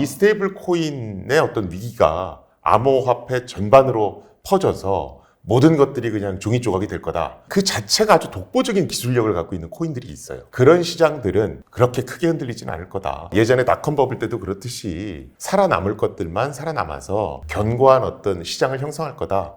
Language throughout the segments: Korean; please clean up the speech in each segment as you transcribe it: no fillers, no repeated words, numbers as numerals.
이 스테이블 코인의 어떤 위기가 암호화폐 전반으로 퍼져서 모든 것들이 그냥 종이 조각이 될 거다. 그 자체가 아주 독보적인 기술력을 갖고 있는 코인들이 있어요. 그런 시장들은 그렇게 크게 흔들리진 않을 거다. 예전에 닷컴 버블 때도 그렇듯이 살아남을 것들만 살아남아서 견고한 어떤 시장을 형성할 거다.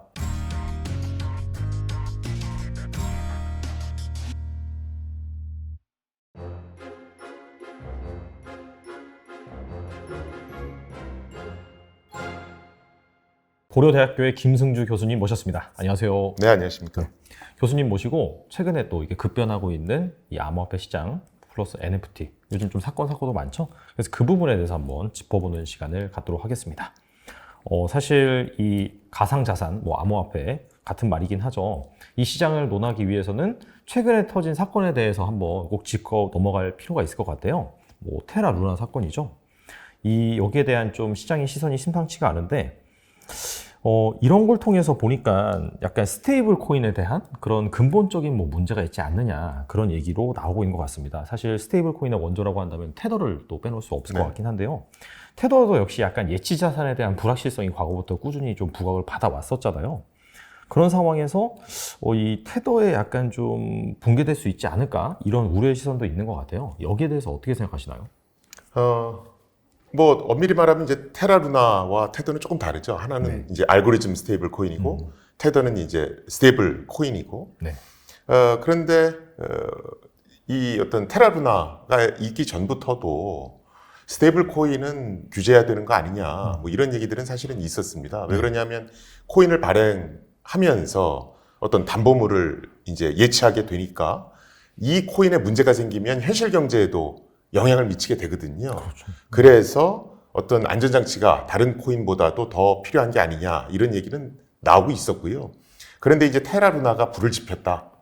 고려대학교의 김승주 교수님 모셨습니다. 안녕하세요. 네, 안녕하십니까. 교수님 모시고 최근에 또 이게 급변하고 있는 이 암호화폐 시장 플러스 NFT, 요즘 좀 사건도 많죠? 그래서 그 부분에 대해서 한번 짚어보는 시간을 갖도록 하겠습니다. 사실 이 가상자산, 암호화폐 같은 말이긴 하죠. 이 시장을 논하기 위해서는 최근에 터진 사건에 대해서 한번 꼭 짚고 넘어갈 필요가 있을 것 같아요. 테라 루나 사건이죠. 여기에 대한 좀 시장의 시선이 심상치가 않은데, 이런 걸 통해서 보니까 약간 스테이블 코인에 대한 그런 근본적인 문제가 있지 않느냐, 그런 얘기로 나오고 있는 것 같습니다. 사실 스테이블 코인의 원조라고 한다면 테더를 또 빼놓을 수 없을 것 같긴 한데요. 테더도 역시 약간 예치 자산에 대한 불확실성이 과거부터 꾸준히 좀 부각을 받아왔었잖아요. 그런 상황에서 이 테더에 약간 좀 붕괴될 수 있지 않을까, 이런 우려의 시선도 있는 것 같아요. 여기에 대해서 어떻게 생각하시나요? 엄밀히 말하면 이제 테라 루나와 테더는 조금 다르죠. 하나는 이제 알고리즘 스테이블 코인이고, 테더는 이제 스테이블 코인이고. 네. 그런데 이 어떤 테라 루나가 있기 전부터도 스테이블 코인은 규제해야 되는 거 아니냐, 이런 얘기들은 사실은 있었습니다. 왜 그러냐면 코인을 발행하면서 어떤 담보물을 이제 예치하게 되니까 이 코인에 문제가 생기면 현실 경제에도 영향을 미치게 되거든요. 그렇죠. 그래서 어떤 안전장치가 다른 코인보다도 더 필요한 게 아니냐, 이런 얘기는 나오고 있었고요. 그런데 이제 테라 루나가 불을 지폈다,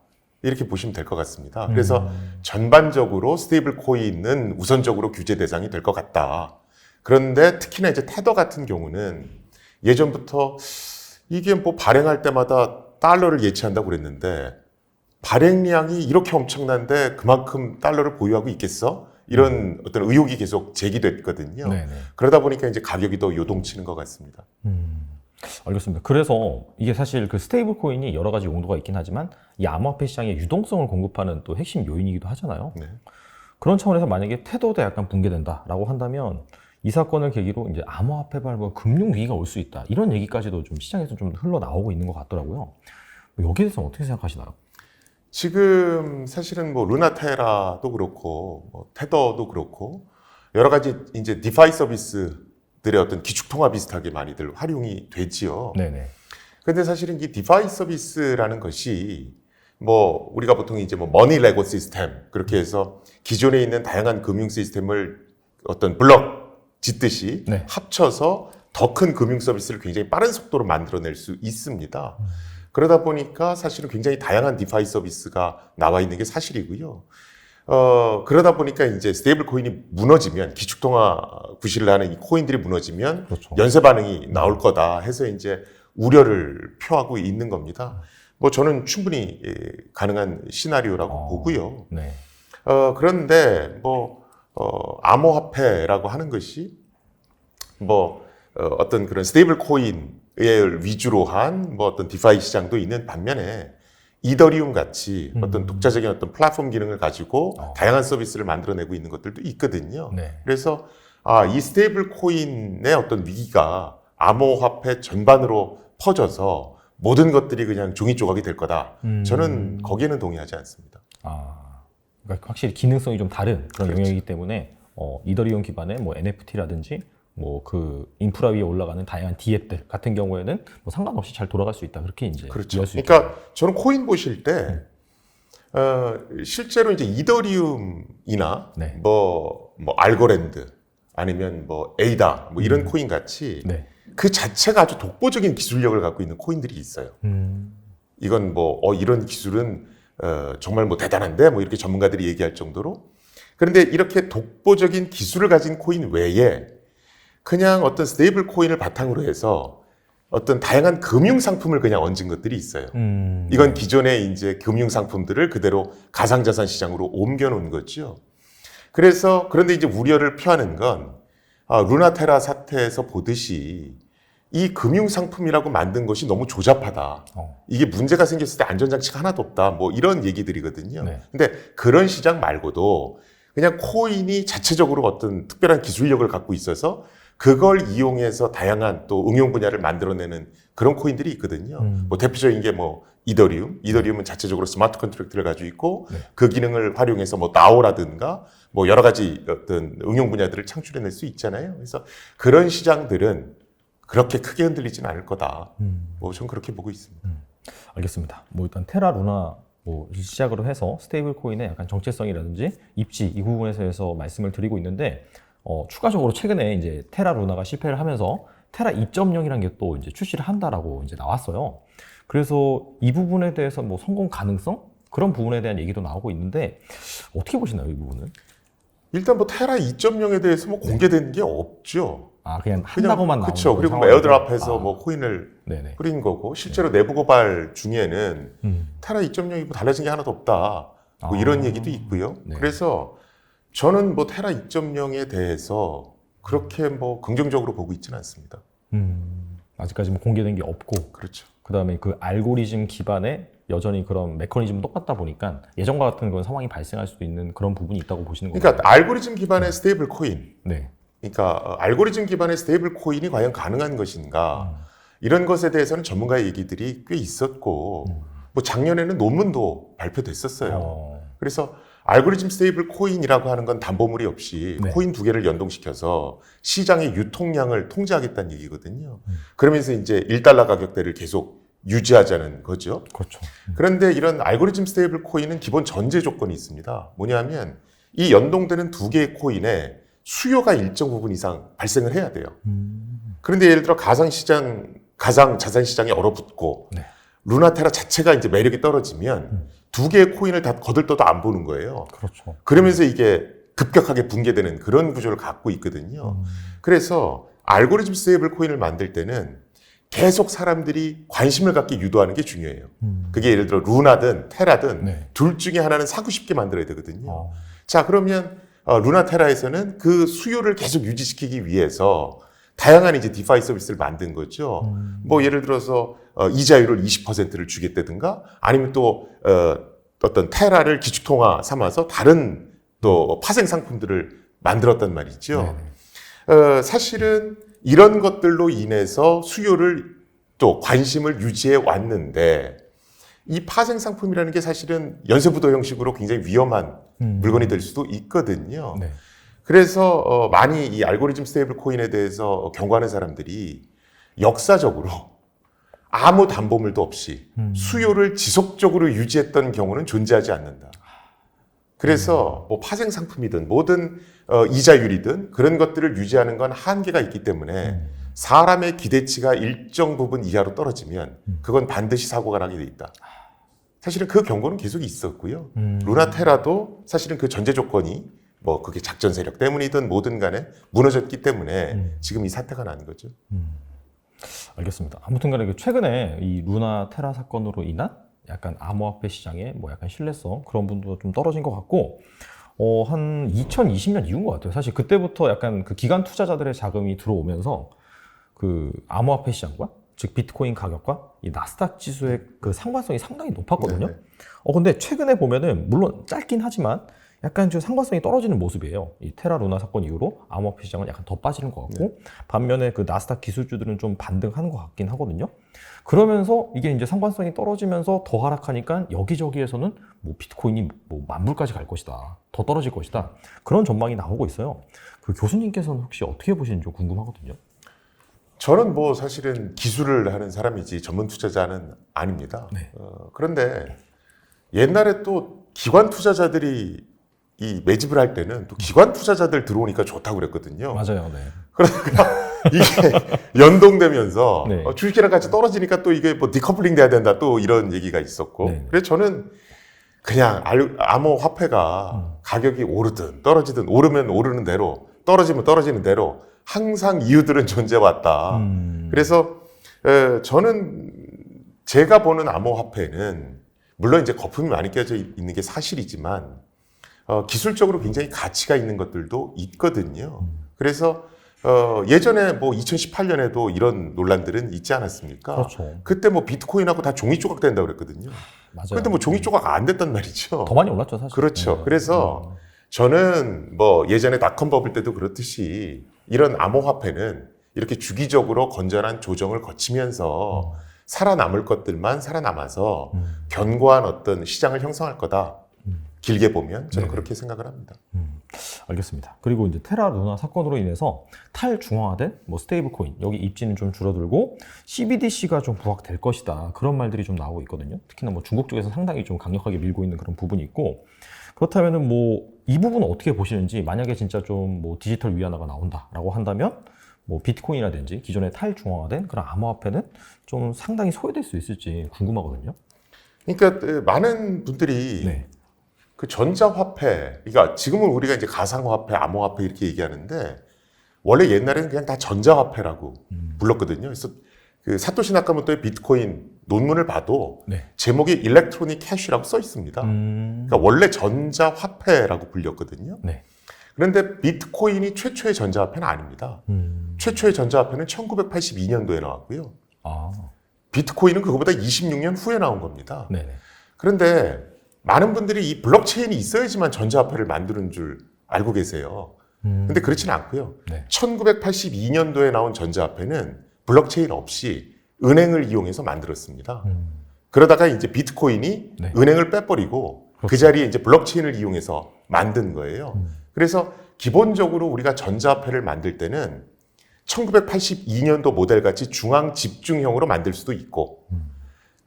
이렇게 보시면 될 것 같습니다. 그래서 전반적으로 스테이블 코인은 우선적으로 규제 대상이 될 것 같다. 그런데 특히나 이제 테더 같은 경우는 예전부터 이게 발행할 때마다 달러를 예치한다고 그랬는데, 발행량이 이렇게 엄청난데 그만큼 달러를 보유하고 있겠어? 이런 어떤 의혹이 계속 제기됐거든요. 네네. 그러다 보니까 이제 가격이 더 요동치는 것 같습니다. 알겠습니다. 그래서 이게 사실 그 스테이블 코인이 여러 가지 용도가 있긴 하지만 이 암호화폐 시장의 유동성을 공급하는 또 핵심 요인이기도 하잖아요. 네. 그런 차원에서 만약에 테더도 약간 붕괴된다라고 한다면 이 사건을 계기로 이제 암호화폐 발굴 금융 위기가 올 수 있다, 이런 얘기까지도 좀 시장에서 좀 흘러나오고 있는 것 같더라고요. 여기에 대해서는 어떻게 생각하시나요? 지금 사실은 루나테라도 그렇고 테더도 그렇고 여러 가지 이제 디파이 서비스들의 어떤 기축통화 비슷하게 많이들 활용이 되지요. 네네. 근데 사실은 이 디파이 서비스라는 것이 우리가 보통 이제 머니 레고 시스템, 그렇게 해서 기존에 있는 다양한 금융 시스템을 어떤 블럭 짓듯이 네. 합쳐서 더 큰 금융 서비스를 굉장히 빠른 속도로 만들어낼 수 있습니다. 그러다 보니까 사실은 굉장히 다양한 디파이 서비스가 나와 있는 게 사실이고요. 그러다 보니까 이제 스테이블 코인이 무너지면, 기축통화 구실을 하는 이 코인들이 무너지면 그렇죠. 연쇄 반응이 나올 거다 해서 이제 우려를 표하고 있는 겁니다. 저는 충분히 가능한 시나리오라고 보고요. 네. 그런데 암호화폐라고 하는 것이 어떤 그런 스테이블 코인을 위주로 한 어떤 디파이 시장도 있는 반면에 이더리움 같이 어떤 독자적인 어떤 플랫폼 기능을 가지고 다양한 서비스를 만들어내고 있는 것들도 있거든요. 네. 그래서 이 스테이블 코인의 어떤 위기가 암호화폐 전반으로 퍼져서 모든 것들이 그냥 종이 조각이 될 거다. 저는 거기에는 동의하지 않습니다. 그러니까 확실히 기능성이 좀 다른 그런 그렇죠. 영역이기 때문에 이더리움 기반의 NFT라든지 그 인프라 위에 올라가는 다양한 D앱들 같은 경우에는 상관없이 잘 돌아갈 수 있다, 그렇게 이제 그렇죠. 이해할 수 그러니까 저는 코인 보실 때 실제로 이제 이더리움이나 네. 알고랜드 아니면 에이다 이런 코인 같이 네. 그 자체가 아주 독보적인 기술력을 갖고 있는 코인들이 있어요. 이건 이런 기술은 정말 대단한데 이렇게 전문가들이 얘기할 정도로. 그런데 이렇게 독보적인 기술을 가진 코인 외에 그냥 어떤 스테이블 코인을 바탕으로 해서 어떤 다양한 금융 상품을 그냥 얹은 것들이 있어요. 이건 기존의 이제 금융 상품들을 그대로 가상자산 시장으로 옮겨 놓은 거죠. 그런데 이제 우려를 표하는 건 루나테라 사태에서 보듯이 이 금융상품이라고 만든 것이 너무 조잡하다. 이게 문제가 생겼을 때 안전장치가 하나도 없다. 뭐 이런 얘기들이거든요. 네. 근데 그런 시장 말고도 그냥 코인이 자체적으로 어떤 특별한 기술력을 갖고 있어서 그걸 이용해서 다양한 또 응용 분야를 만들어내는 그런 코인들이 있거든요. 뭐 대표적인 게 뭐 이더리움은 자체적으로 스마트 컨트랙트를 가지고 있고 네. 그 기능을 활용해서 뭐 다오라든가 뭐 여러 가지 어떤 응용 분야들을 창출해낼 수 있잖아요. 그래서 그런 시장들은 그렇게 크게 흔들리지는 않을 거다. 뭐 전 그렇게 보고 있습니다. 알겠습니다. 뭐 일단 테라 루나 뭐 시작으로 해서 스테이블 코인의 약간 정체성이라든지 입지 이 부분에서 말씀을 드리고 있는데 추가적으로 최근에 이제 테라 루나가 실패를 하면서 테라 2.0이라는 게 또 이제 출시를 한다라고 이제 나왔어요. 그래서 이 부분에 대해서 뭐 성공 가능성 그런 부분에 대한 얘기도 나오고 있는데 어떻게 보시나요, 이 부분은? 일단 뭐 테라 2.0에 대해서 뭐 공개된 게 없죠. 그냥 한다고만 나오는 그렇죠. 그리고 뭐 상황이고. 에어드랍해서 뭐 코인을 네네. 뿌린 거고 실제로 내부 고발 중에는 테라 2.0이 뭐 달라진 게 하나도 없다. 뭐 이런 얘기도 있고요. 네. 그래서 저는 뭐 테라 2.0에 대해서 그렇게 뭐 긍정적으로 보고 있지는 않습니다. 아직까지 뭐 공개된 게 없고 그렇죠. 그다음에 그 알고리즘 기반의 여전히 그런 메커니즘은 똑같다 보니까 예전과 같은 그런 상황이 발생할 수도 있는 그런 부분이 있다고 보시는 건가요? 그러니까 알고리즘 기반의 스테이블 코인. 네. 그러니까 알고리즘 기반의 스테이블 코인이 과연 가능한 것인가 이런 것에 대해서는 전문가의 얘기들이 꽤 있었고 뭐 작년에는 논문도 발표됐었어요. 그래서 알고리즘 스테이블 코인이라고 하는 건 담보물이 없이 네. 코인 2개를 연동시켜서 시장의 유통량을 통제하겠다는 얘기거든요. 그러면서 이제 1달러 가격대를 계속 유지하자는 거죠. 그렇죠. 그런데 이런 알고리즘 스테이블 코인은 기본 전제 조건이 있습니다. 뭐냐면 이 연동되는 2개의 코인에 수요가 일정 부분 이상 발생을 해야 돼요. 그런데 예를 들어 가상 자산 시장이 얼어붙고 네. 루나테라 자체가 이제 매력이 떨어지면 2개의 코인을 다 거들떠도 안 보는 거예요. 그렇죠. 그러면서 이게 급격하게 붕괴되는 그런 구조를 갖고 있거든요. 그래서 알고리즘 스테이블 코인을 만들 때는 계속 사람들이 관심을 갖게 유도하는 게 중요해요. 그게 예를 들어 루나든 테라든 네. 둘 중에 하나는 사고 싶게 만들어야 되거든요. 자, 그러면 루나테라에서는 그 수요를 계속 유지시키기 위해서 다양한 이제 디파이 서비스를 만든 거죠. 뭐 예를 들어서 이자율을 20%를 주겠다든가 아니면 또 어떤 테라를 기축통화 삼아서 다른 또 파생 상품들을 만들었단 말이죠. 사실은 이런 것들로 인해서 수요를 또 관심을 유지해 왔는데 이 파생 상품이라는 게 사실은 연쇄부도 형식으로 굉장히 위험한 물건이 될 수도 있거든요. 네. 그래서 많이 이 알고리즘 스테이블 코인에 대해서 경고하는 사람들이 역사적으로 아무 담보물도 없이 수요를 지속적으로 유지했던 경우는 존재하지 않는다. 그래서 뭐 파생 상품이든 뭐든 이자율이든 그런 것들을 유지하는 건 한계가 있기 때문에 사람의 기대치가 일정 부분 이하로 떨어지면 그건 반드시 사고가 나게 돼 있다. 사실은 그 경고는 계속 있었고요. 루나테라도 사실은 그 전제 조건이 뭐 그게 작전 세력 때문이든 뭐든 간에 무너졌기 때문에 지금 이 사태가 난 거죠. 알겠습니다. 아무튼 간에 그 최근에 이 루나 테라 사건으로 인한 약간 암호화폐 시장의 뭐 약간 신뢰성 그런 부분도 좀 떨어진 것 같고 한 2020년 이후인 것 같아요. 사실 그때부터 약간 그 기관 투자자들의 자금이 들어오면서 그 암호화폐 시장과 즉 비트코인 가격과 이 나스닥 지수의 그 상관성이 상당히 높았거든요. 네네. 근데 최근에 보면은 물론 짧긴 하지만 약간 좀 상관성이 떨어지는 모습이에요. 이 테라 루나 사건 이후로 암호화폐 시장은 약간 더 빠지는 것 같고 반면에 그 나스닥 기술주들은 좀 반등하는 것 같긴 하거든요. 그러면서 이게 이제 상관성이 떨어지면서 더 하락하니까 여기저기에서는 뭐 비트코인이 뭐 10,000불까지 갈 것이다. 더 떨어질 것이다. 그런 전망이 나오고 있어요. 그 교수님께서는 혹시 어떻게 보시는지 궁금하거든요. 저는 뭐 사실은 기술을 하는 사람이지 전문 투자자는 아닙니다. 네. 그런데 옛날에 또 기관 투자자들이 이 매집을 할 때는 또 기관 투자자들 들어오니까 좋다고 그랬거든요. 맞아요. 네. 그러다가 이게 연동되면서 네. 주식이랑 같이 떨어지니까 또 이게 뭐 디커플링 돼야 된다 또 이런 얘기가 있었고 네. 그래서 저는 그냥 암호화폐가 가격이 오르든 떨어지든 오르면 오르는 대로 떨어지면 떨어지는 대로 항상 이유들은 존재해왔다. 그래서 저는 제가 보는 암호화폐는 물론 이제 거품이 많이 껴져 있는 게 사실이지만 기술적으로 굉장히 가치가 있는 것들도 있거든요. 그래서 예전에 뭐 2018년에도 이런 논란들은 있지 않았습니까? 그렇죠. 그때 뭐 비트코인하고 다 종이 조각 된다고 그랬거든요. 맞아요. 그런데 뭐 종이 조각 안 됐단 말이죠. 더 많이 올랐죠, 사실. 그렇죠. 네. 그래서 저는 뭐 예전에 닷컴 버블 때도 그렇듯이 이런 암호화폐는 이렇게 주기적으로 건전한 조정을 거치면서 살아남을 것들만 살아남아서 견고한 어떤 시장을 형성할 거다. 길게 보면 저는 네네. 그렇게 생각을 합니다. 알겠습니다. 그리고 이제 테라 루나 사건으로 인해서 탈중앙화된 뭐 스테이블 코인 여기 입지는 좀 줄어들고 CBDC가 좀 부각될 것이다. 그런 말들이 좀 나오고 있거든요. 특히나 뭐 중국 쪽에서 상당히 좀 강력하게 밀고 있는 그런 부분이 있고 그렇다면은 뭐 이 부분은 어떻게 보시는지 만약에 진짜 좀 뭐 디지털 위안화가 나온다라고 한다면 뭐 비트코인이라든지 기존의 탈중앙화된 그런 암호화폐는 좀 상당히 소외될 수 있을지 궁금하거든요. 그러니까 많은 분들이 네. 그 전자화폐, 그러니까 지금은 우리가 이제 가상화폐, 암호화폐 이렇게 얘기하는데 원래 옛날에는 그냥 다 전자화폐라고 불렀거든요. 그래서 그 사토시 나카모토의 비트코인 논문을 봐도 네. 제목이 일렉트로닉 캐시라고 써 있습니다. 그러니까 원래 전자화폐라고 불렸거든요. 네. 그런데 비트코인이 최초의 전자화폐는 아닙니다. 최초의 전자화폐는 1982년도에 나왔고요. 아, 비트코인은 그거보다 26년 후에 나온 겁니다. 네네. 그런데 많은 분들이 이 블록체인이 있어야지만 전자화폐를 만드는 줄 알고 계세요. 근데 그렇지는 않고요. 네. 1982년도에 나온 전자화폐는 블록체인 없이 은행을 이용해서 만들었습니다. 그러다가 이제 비트코인이 네. 은행을 빼버리고 그 그렇죠. 자리에 이제 블록체인을 이용해서 만든 거예요. 그래서 기본적으로 우리가 전자화폐를 만들 때는 1982년도 모델 같이 중앙 집중형으로 만들 수도 있고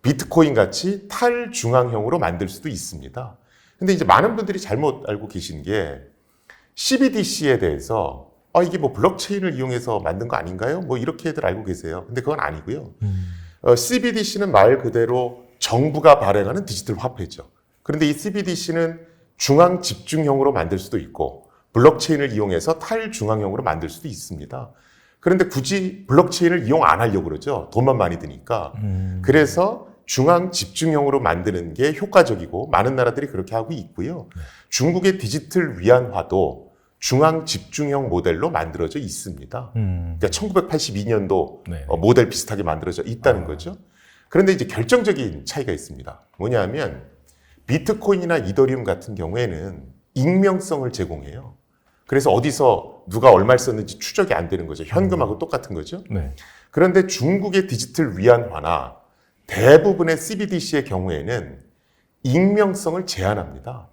비트코인 같이 탈중앙형으로 만들 수도 있습니다. 근데 이제 많은 분들이 잘못 알고 계신 게 CBDC에 대해서 이게 뭐 블록체인을 이용해서 만든 거 아닌가요? 뭐 이렇게들 알고 계세요. 근데 그건 아니고요. CBDC는 말 그대로 정부가 발행하는 디지털 화폐죠. 그런데 이 CBDC는 중앙 집중형으로 만들 수도 있고 블록체인을 이용해서 탈중앙형으로 만들 수도 있습니다. 그런데 굳이 블록체인을 이용 안 하려고 그러죠. 돈만 많이 드니까. 그래서 중앙 집중형으로 만드는 게 효과적이고 많은 나라들이 그렇게 하고 있고요. 중국의 디지털 위안화도 중앙 집중형 모델로 만들어져 있습니다. 그러니까 1982년도 네. 모델 비슷하게 만들어져 있다는 거죠. 그런데 이제 결정적인 차이가 있습니다. 뭐냐면 비트코인이나 이더리움 같은 경우에는 익명성을 제공해요. 그래서 어디서 누가 얼마를 썼는지 추적이 안 되는 거죠. 현금하고 똑같은 거죠. 네. 그런데 중국의 디지털 위안화나 대부분의 CBDC의 경우에는 익명성을 제한합니다.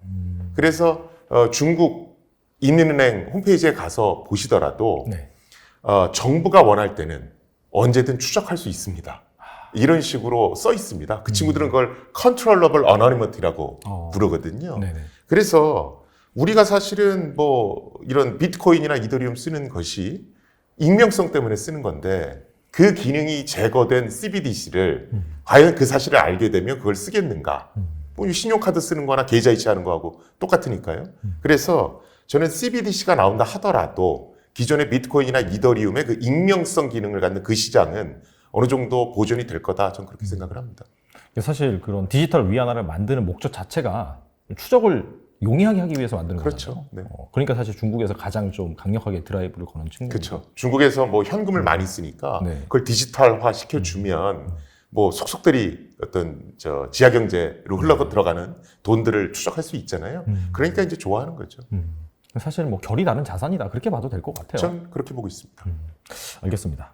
그래서 중국 인민은행 홈페이지에 가서 보시더라도 네. 정부가 원할 때는 언제든 추적할 수 있습니다. 이런 식으로 써 있습니다. 그 친구들은 그걸 Controllable Anonymity라고 부르거든요. 네네. 그래서 우리가 사실은 뭐 이런 비트코인이나 이더리움 쓰는 것이 익명성 때문에 쓰는 건데 그 기능이 제거된 CBDC를 과연 그 사실을 알게 되면 그걸 쓰겠는가? 뭐 신용카드 쓰는 거나 계좌이체 하는 거하고 똑같으니까요. 그래서 저는 CBDC가 나온다 하더라도 기존의 비트코인이나 이더리움의 그 익명성 기능을 갖는 그 시장은 어느 정도 보존이 될 거다. 저는 그렇게 생각을 합니다. 사실 그런 디지털 위안화를 만드는 목적 자체가 추적을 용이하게 하기 위해서 만드는 그렇죠. 거잖아요. 네. 그러니까 사실 중국에서 가장 좀 강력하게 드라이브를 거는 친구. 그렇죠. 중국에서 뭐 현금을 많이 쓰니까 네. 그걸 디지털화 시켜주면 뭐 속속들이 어떤 지하 경제로 흘러 들어가는 돈들을 추적할 수 있잖아요. 그러니까 이제 좋아하는 거죠. 사실 뭐 결이 다른 자산이다 그렇게 봐도 될 것 같아요. 전 그렇게 보고 있습니다. 알겠습니다.